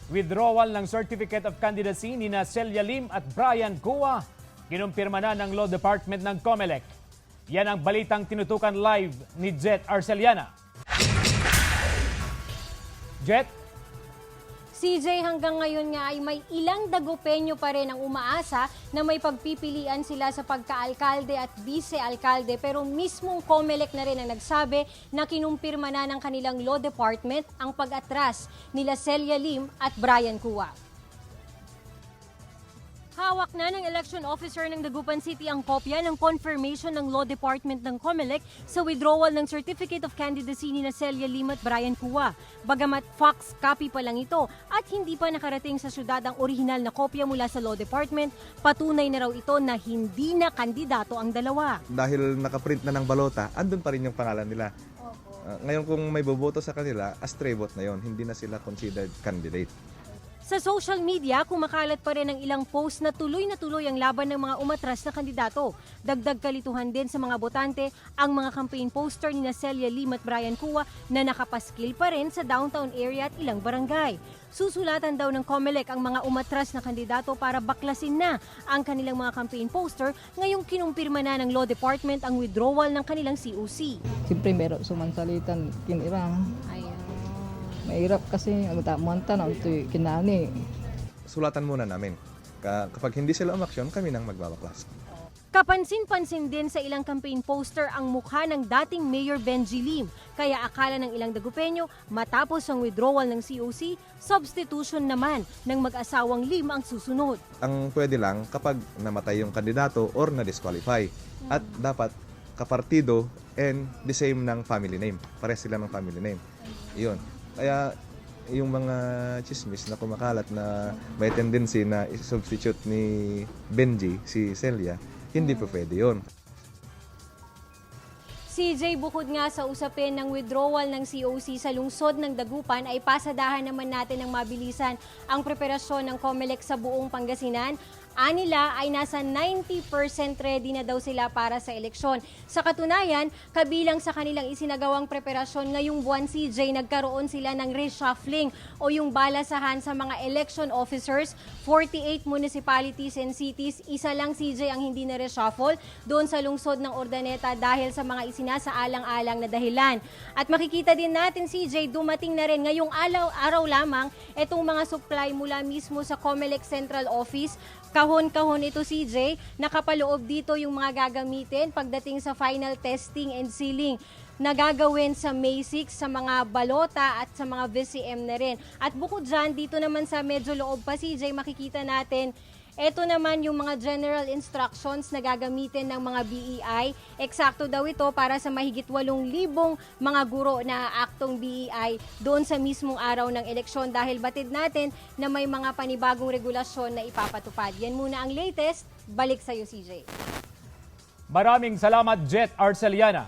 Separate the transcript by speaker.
Speaker 1: Withdrawal ng Certificate of Candidacy ni Celia Lim at Brian Cua. Kinumpirma na ng Law Department ng COMELEC. Yan ang balitang tinutukan live ni Jet Arceliana. Jet?
Speaker 2: CJ, hanggang ngayon nga ay may ilang dagupenyo pa rin ang umaasa na may pagpipilian sila sa pagka-alkalde at vice-alkalde, pero mismong COMELEC na rin ang nagsabi na kinumpirma na ng kanilang law department ang pag-atras nila Celia Lim at Brian Cua. Hawak na ng election officer ng Dagupan City ang kopya ng confirmation ng Law Department ng COMELEC sa withdrawal ng Certificate of Candidacy ni Celia Lim at Brian Cua. Bagamat fax copy pa lang ito at hindi pa nakarating sa syudad ang orihinal na kopya mula sa Law Department, patunay na raw ito na hindi na kandidato ang dalawa.
Speaker 3: Dahil nakaprint na ng balota, andun pa rin yung pangalan nila. Ngayon kung may boboto sa kanila, astray vote na yon, hindi na sila considered candidate.
Speaker 2: Sa social media, kumakalat pa rin ang ilang post na tuloy ang laban ng mga umatras na kandidato. Dagdag kalituhan din sa mga botante ang mga campaign poster ni Celia Lim at Brian Cua na nakapaskil pa rin sa downtown area at ilang barangay. Susulatan daw ng COMELEC ang mga umatras na kandidato para baklasin na ang kanilang mga campaign poster ngayong kinumpirma na ng Law Department ang withdrawal ng kanilang COC.
Speaker 4: Siyempre meron sumansalitan kinirang.
Speaker 2: Ayan.
Speaker 4: Mahirap kasi manta na ito kinani.
Speaker 3: Sulatan muna namin. Kapag hindi sila umaksyon, kami nang magbabaklas.
Speaker 2: Kapansin-pansin din sa ilang campaign poster ang mukha ng dating Mayor Benji Lim. Kaya akala ng ilang Dagupenyo, matapos ang withdrawal ng COC, substitution naman ng mag-asawang Lim ang susunod.
Speaker 3: Ang pwede lang kapag namatay yung kandidato or na-disqualify. At dapat kapartido and the same ng family name. Pares sila ng family name. Iyon. Kaya yung mga chismis na kumakalat na may tendency na substitute ni Benji, si Celia, hindi pa pwede yun.
Speaker 2: CJ, bukod nga sa usapin ng withdrawal ng COC sa lungsod ng Dagupan, ay pasadahan naman natin ng mabilisan ang preparasyon ng COMELEC sa buong Pangasinan. Anila ay nasa 90% ready na daw sila para sa eleksyon. Sa katunayan, kabilang sa kanilang isinagawang preparasyon ngayong buwan, CJ, nagkaroon sila ng reshuffling o yung balasahan sa mga election officers. 48 municipalities and cities, isa lang, CJ, ang hindi na reshuffle doon sa lungsod ng Urdaneta dahil sa mga isinasaalang-alang na dahilan. At makikita din natin, CJ, dumating na rin ngayong araw lamang itong mga supply mula mismo sa COMELEC Central Office. Kahon-kahon ito, CJ, nakapaloob dito yung mga gagamitin pagdating sa final testing and sealing na gagawin sa May 6, sa mga balota at sa mga VCM na rin. At bukod dyan, dito naman sa medyo loob pa, CJ, makikita natin ito naman yung mga general instructions na gagamitin ng mga BEI. Eksakto daw ito para sa mahigit 8,000 mga guro na aktong BEI doon sa mismong araw ng eleksyon dahil batid natin na may mga panibagong regulasyon na ipapatupad. Yan muna ang latest. Balik sa'yo, CJ.
Speaker 1: Maraming salamat, Jet Arceliana.